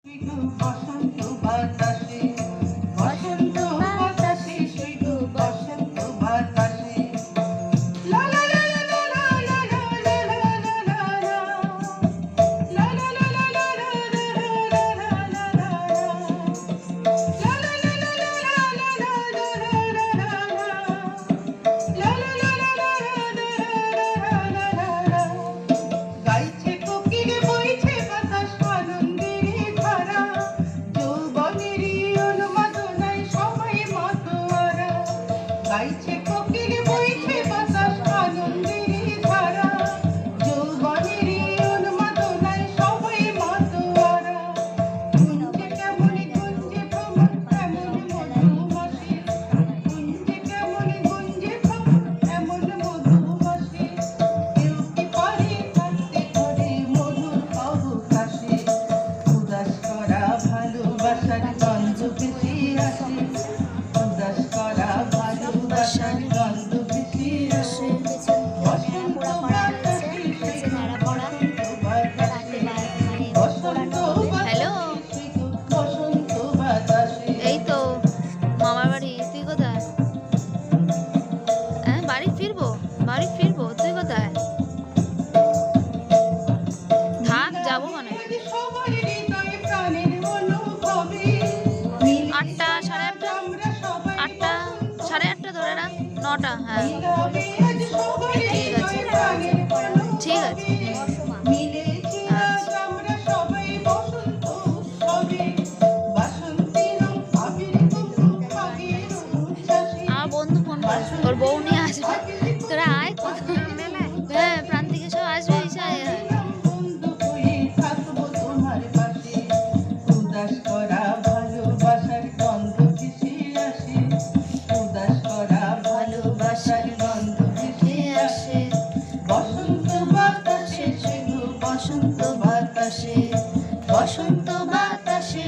বসন্ত বাতাসে বসন্ত বাতাসে শুধু বসন্ত বাতাসে লা লা লা লা লা লা লা লা লা লা লা লা লা লা লা গাইছে কোকিল বইছে বাতাস আনন্দের ধারা যৌবনেরই উন্মাদনায় সবাই মাতোয়ারা গাইছে কোকিল বইছে বাতাস আনন্দের ধারা যৌবনেরই উন্মাদনায় সবাই মাতোয়ারা গুঞ্জে কেমন গুঞ্জে ভ্রমণ এমন মধুমাসে গুঞ্জে কেমন গুঞ্জে ভ্রমণ এমন মধুমাসে কেউ কি পারে থাকতে ঘরে মধুর অবকাশে উদাস করা ভালোবাসার গন্ধ ভেসে আসে উদাস করা ভালোবাসার গন্ধ ভেসে আসে বসন্ত বাতাসে বসন্ত হ্যালো, বাতাসে বসন্ত বাতাসে এই তো মামার বাড়ি। তুই কোথায়? হ্যাঁ, বাড়ি ফিরবো তুই কোথায়? থাক, যাবো মানে। সবার হৃদয়ে প্রাণের অনুভবে আটটা, সাড়ে আটটা, আটটা, সাড়ে আটটা ধরে রাখ, 9টা। হ্যাঁ, নীরবে আজ সবার ঠিক আছে, হৃদয়ে প্রাণের ঠিক আছে। মিলেছি আজ আমরা সবাই বসন্ত উৎসবে বাসন্তীর আবির কুসুম পাখির উচ্ছ্বাসে আমার বন্ধু ফোন করেছে, তোর বউ নিয়ে আসবে, তোরা আয়। হ্যাঁ, প্রান্তিকে সব আসবে। বন্ধু হয়ে থাকবো তোমার পাশে উদাস করা ভালোবাসার গন্ধ ভেসে আসে উদাস করা ভালোবাসার গন্ধ ভেসে আসে বসন্ত বাতাসে শুধু বসন্ত বাতাসে বসন্ত বাতাসে